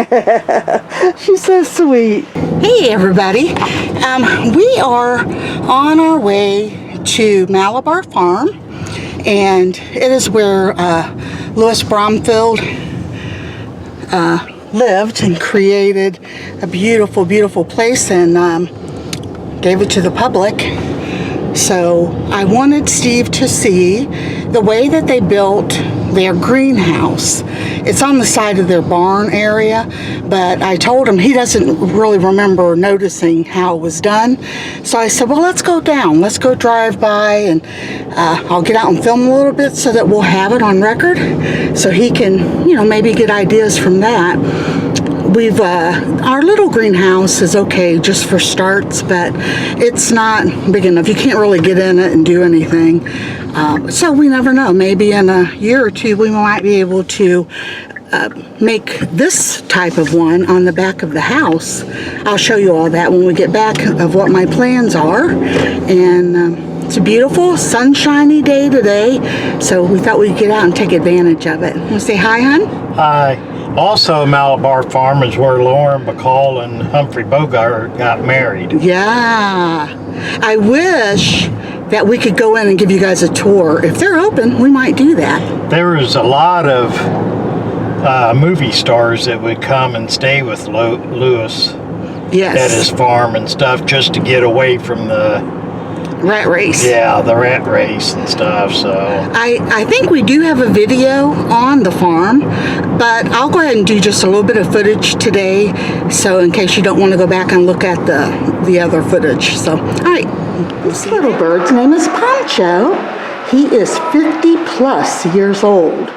She's so sweet. Hey everybody, we are on our way to Malabar Farm, and it is where Louis Bromfield lived and created a beautiful, beautiful place and gave it to the public. So I wanted Steve to see the way that they built their greenhouse. It's on the side of their barn area, but I told him he doesn't really remember noticing how it was done. So I said, well, let's go down. Let's go drive by, and I'll get out and film a little bit so that we'll have it on record so he can, you know, maybe get ideas from that. We've our little greenhouse is okay just for starts, but it's not big enough. You can't really get in it and do anything. So we never know. Maybe in a year or two we might be able to make this type of one on the back of the house. I'll show you all that when we get back of what my plans are. And it's a beautiful sunshiny day today, so we thought we'd get out and take advantage of it. Want to say hi, hon? Hi. Also, Malabar Farm is where Lauren Bacall and Humphrey Bogart got married. Yeah. I wish that we could go in and give you guys a tour. If they're open, we might do that. There was a lot of movie stars that would come and stay with Louis at his farm and stuff just to get away from the rat race. Yeah, the rat race and stuff. So I think we do have a video on the farm, but I'll go ahead and do just a little bit of footage today, so in case you don't want to go back and look at the other footage. So, all right. This little bird's name is Poncho. He is 50 plus years old.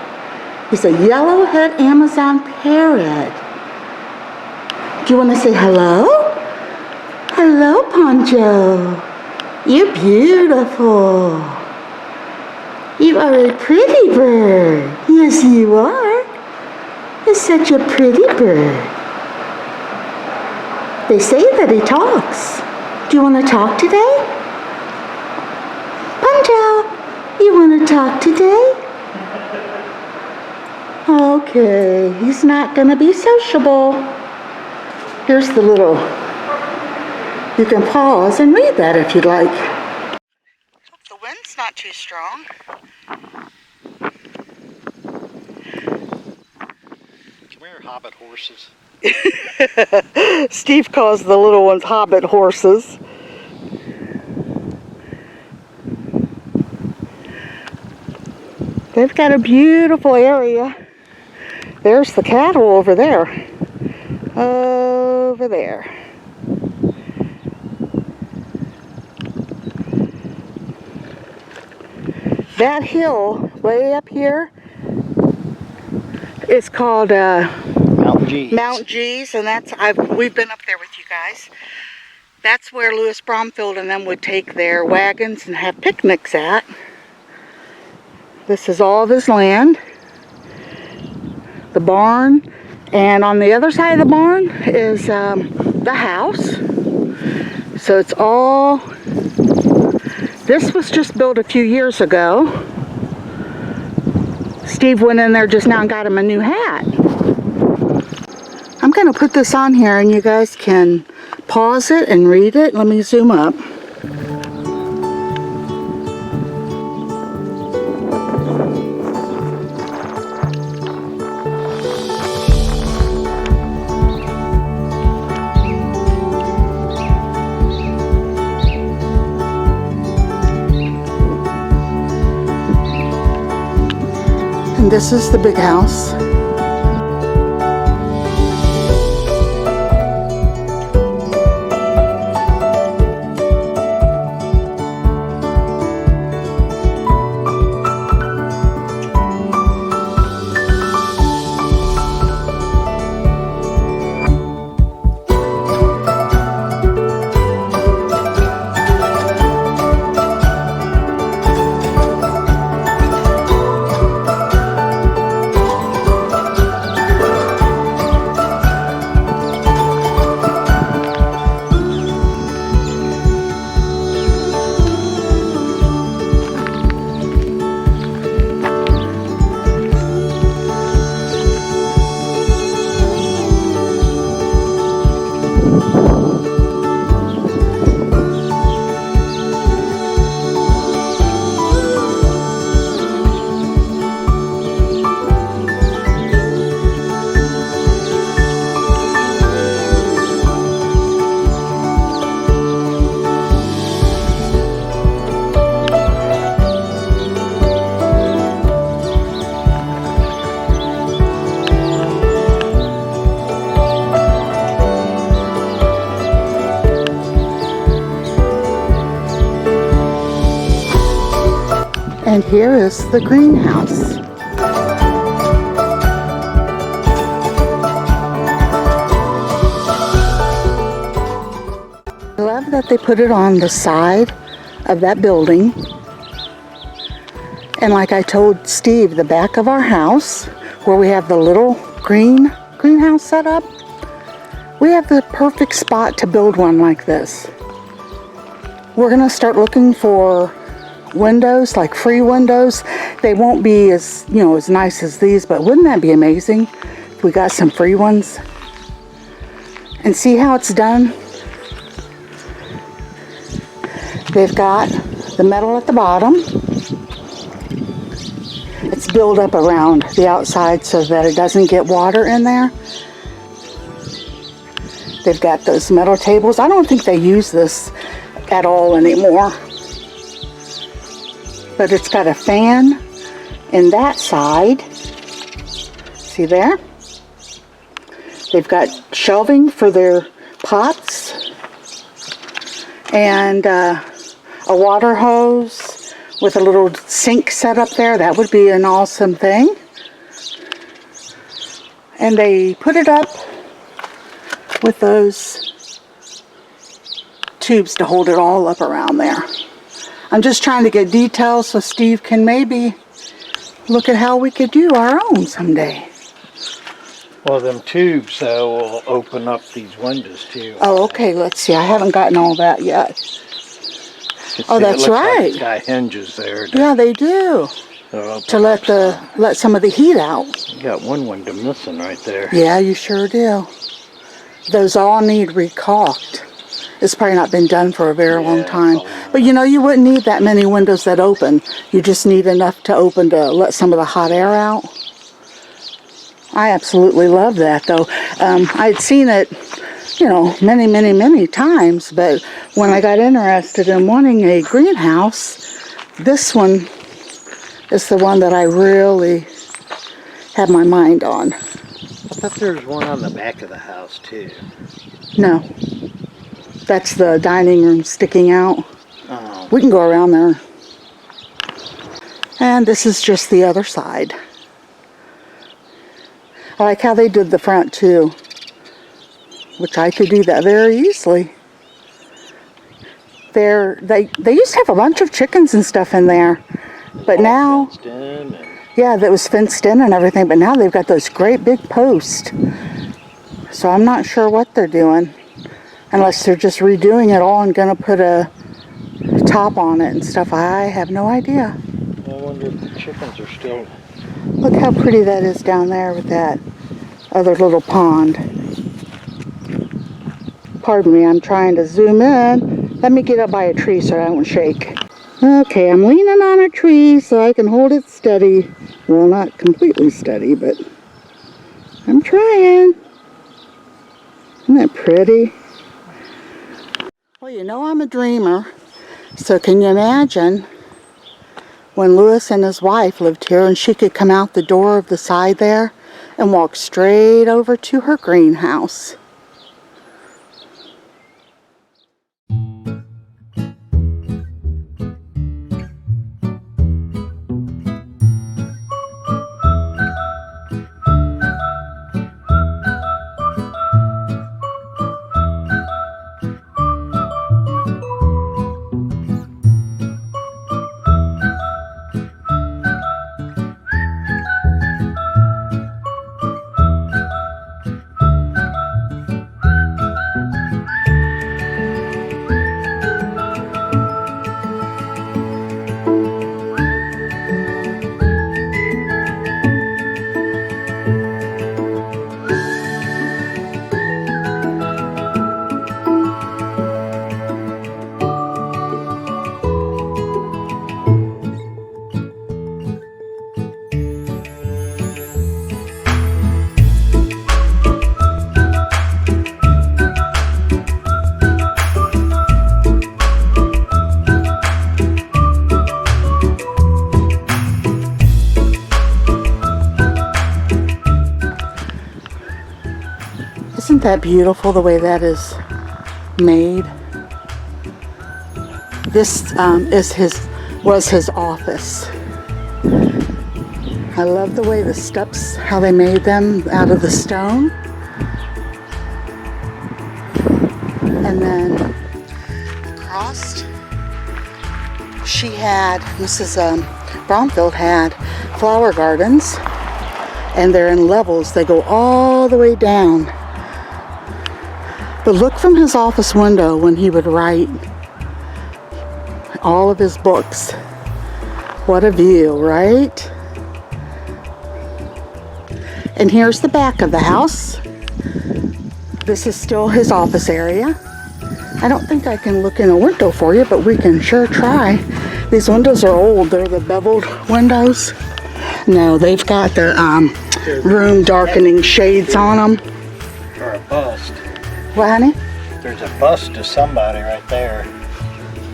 He's a yellowhead Amazon parrot. Do you want to say hello? Hello, Poncho. You're beautiful. You are a pretty bird. Yes, you are. You're such a pretty bird. They say that he talks. Do you want to talk today? Poncho, you want to talk today? Okay, he's not going to be sociable. Here's the little... You can pause and read that if you'd like. Hope the wind's not too strong. Come here, hobbit horses. Steve calls the little ones hobbit horses. They've got a beautiful area. There's the cattle over there. Over there. That hill way up here is called Mount Gees. Mount Gees, and we've been up there with you guys. That's where Louis Bromfield and them would take their wagons and have picnics at. This is all of his land, the barn, and on the other side of the barn is the house. So it's all... This was just built a few years ago. Steve went in there just now and got him a new hat. I'm going to put this on here and you guys can pause it and read it. Let me zoom up. And this is the big house. And here is the greenhouse. I love that they put it on the side of that building. And like I told Steve, the back of our house, where we have the little greenhouse set up, we have the perfect spot to build one like this. We're gonna start looking for windows, like free windows. They won't be as, as nice as these, but wouldn't that be amazing if we got some free ones? And see how it's done? They've got the metal at the bottom. It's built up around the outside so that it doesn't get water in there. They've got those metal tables. I don't think they use this at all anymore. But it's got a fan in that side. See there? They've got shelving for their pots. And a water hose with a little sink set up there. That would be an awesome thing. And they put it up with those tubes to hold it all up around there. I'm just trying to get details so Steve can maybe look at how we could do our own someday. Well, them tubes will open up these windows too. Oh, okay, let's see. I haven't gotten all that yet. Oh, that's right. Like it's got hinges there. Yeah, they do. To let some of the heat out. You got one window missing right there. Yeah, you sure do. Those all need recaulked. It's probably not been done for a very long time. But you wouldn't need that many windows that open. You just need enough to open to let some of the hot air out. I absolutely love that, though. I'd seen it, many, many, many times. But when I got interested in wanting a greenhouse, this one is the one that I really had my mind on. I thought there was one on the back of the house, too. No. That's the dining room sticking out. Oh. We can go around there. And this is just the other side. I like how they did the front too, which I could do that very easily. They used to have a bunch of chickens and stuff in there, but now, yeah, that was fenced in and everything, but now they've got those great big posts. So I'm not sure what they're doing. Unless they're just redoing it all and going to put a top on it and stuff. I have no idea. I wonder if the chickens are still... Look how pretty that is down there with that other little pond. Pardon me, I'm trying to zoom in. Let me get up by a tree so I don't shake. Okay, I'm leaning on a tree so I can hold it steady. Well, not completely steady, but I'm trying. Isn't that pretty? Well, I'm a dreamer, so can you imagine when Lewis and his wife lived here and she could come out the door of the side there and walk straight over to her greenhouse. Isn't that beautiful the way that is made? This was his office. I love the way the steps, how they made them out of the stone. And then across, she had, Mrs. Bromfield had flower gardens, and they're in levels. They go all the way down. But look from his office window when he would write all of his books. What a view, right? And here's the back of the house. This is still his office area. I don't think I can look in a window for you, but we can sure try. These windows are old. They're the beveled windows. No, they've got the room darkening shades on them. Or a bust. What, honey? There's a bust of somebody right there.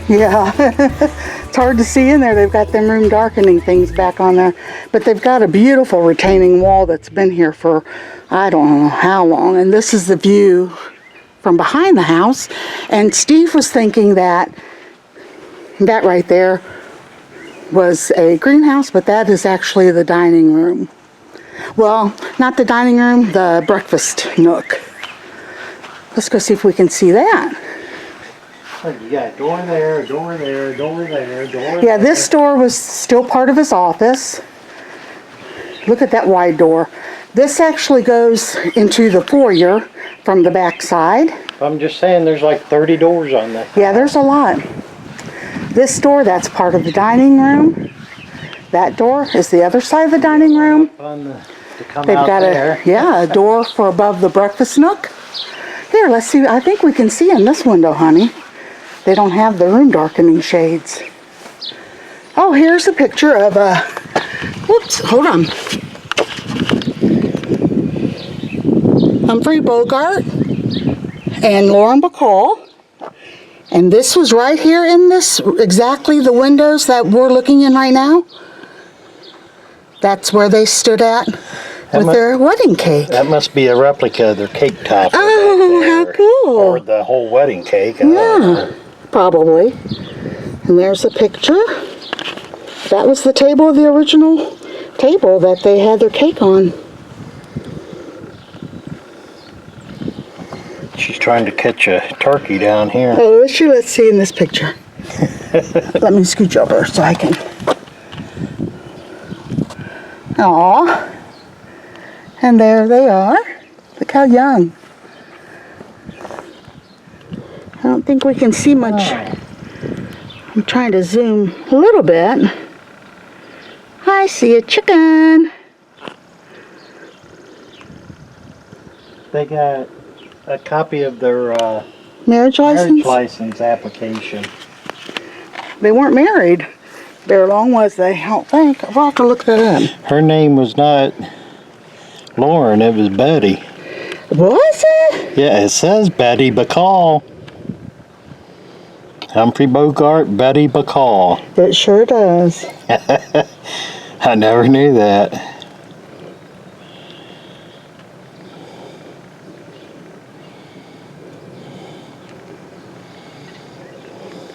Yeah, it's hard to see in there. They've got them room darkening things back on there. But they've got a beautiful retaining wall that's been here for I don't know how long. And this is the view from behind the house. And Steve was thinking that right there was a greenhouse, but that is actually the dining room. Well, not the dining room, the breakfast nook. Let's go see if we can see that. You got a door there, door there, door there, door there. Yeah, this door was still part of his office. Look at that wide door. This actually goes into the foyer from the back side. I'm just saying there's like 30 doors on that. Yeah, there's a lot. This door, that's part of the dining room. That door is the other side of the dining room. They've got a door for above the breakfast nook. Here, let's see. I think we can see in this window, honey. They don't have the room darkening shades. Oh, here's a picture of whoops, hold on. Humphrey Bogart and Lauren Bacall. And this was right here in this, exactly the windows that we're looking in right now. That's where they stood at with their wedding cake. That must be a replica of their cake topper. Oh, how cool. Or the whole wedding cake. Yeah, probably. And there's a picture. That was the table, the original table that they had their cake on. She's trying to catch a turkey down here. Oh, let's see in this picture. Let me scooch over so I can. Aw. And there they are. Look how young. I don't think we can see much. I'm trying to zoom a little bit. I see a chicken. They got a copy of their marriage license application. They weren't married very long, was they? I don't think. I'll have to look that up. Her name was not Lauren, it was Betty. Was it? Yeah, it says Betty Bacall. Humphrey Bogart, Betty Bacall. It sure does. I never knew that.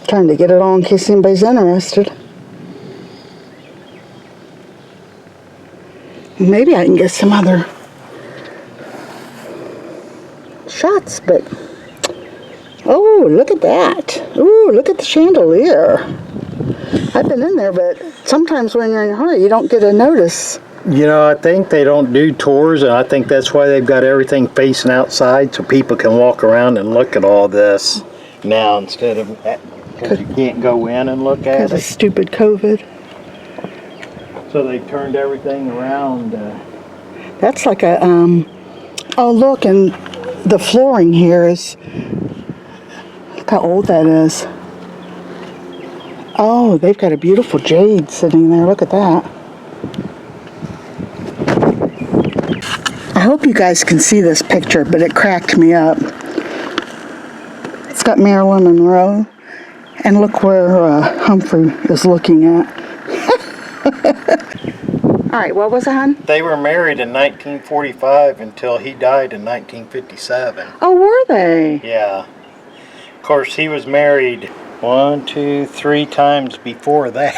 Trying to get it on in case anybody's interested. Maybe I can get some other shots, but oh, look at that. Ooh, look at the chandelier. I've been in there, but sometimes when you're in a hurry, you don't get a notice. You know, I think they don't do tours, and I think that's why they've got everything facing outside so people can walk around and look at all this now instead of, because you can't go in and look at it. Because of stupid COVID. So they turned everything around. That's like a, oh look, and the flooring here is, look how old that is. Oh, they've got a beautiful jade sitting there. Look at that. I hope you guys can see this picture, but it cracked me up. It's got Marilyn Monroe, and look where Humphrey is looking at. All right, what was it, hon? They were married in 1945 until he died in 1957. Oh, were they? Yeah. Of course, he was married 1, 2, 3 times before that.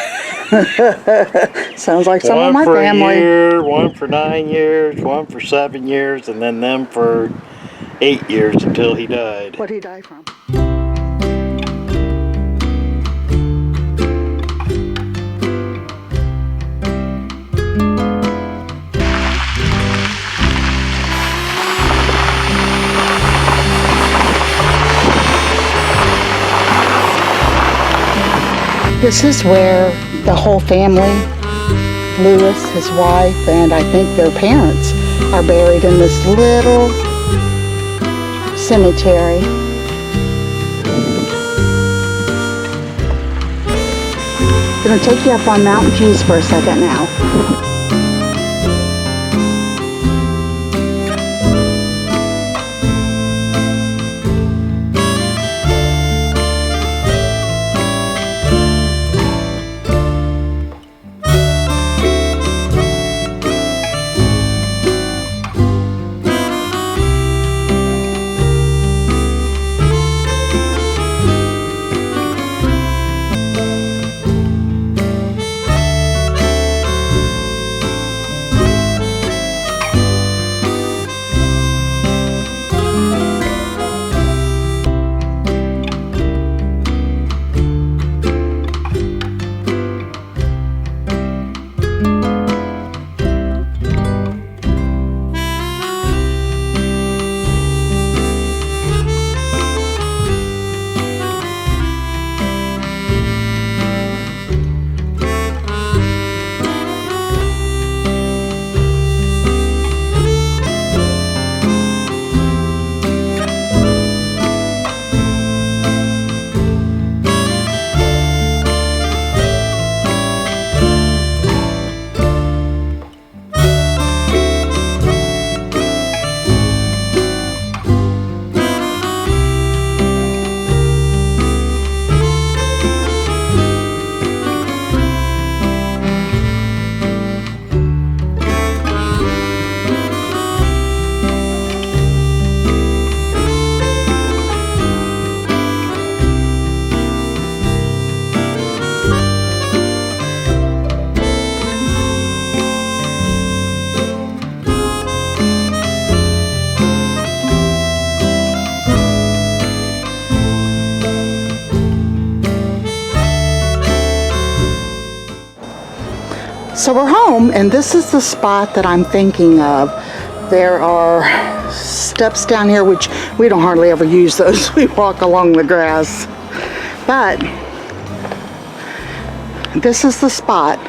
Sounds like some One of my for family. a year, one for 9 years, one for 7 years, and then them for 8 years until he died. What he died from? This is where the whole family, Lewis, his wife, and I think their parents are buried in this little cemetery. Gonna take you up on Mountain Views for a second now. So we're home, and this is the spot that I'm thinking of. There are steps down here, which we don't hardly ever use those. We walk along the grass. But this is the spot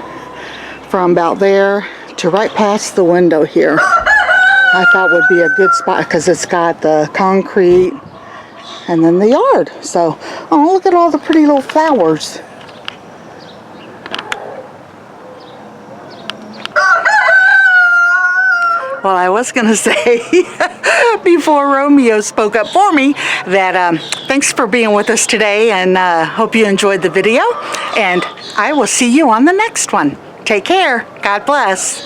from about there to right past the window here. I thought would be a good spot because it's got the concrete and then the yard. So, oh, look at all the pretty little flowers. Well, I was going to say, before Romeo spoke up for me, that thanks for being with us today, and hope you enjoyed the video, and I will see you on the next one. Take care. God bless.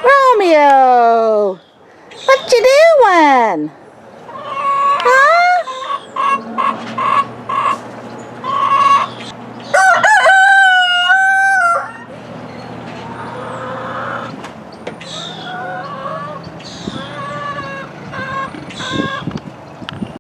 Romeo, what you doing?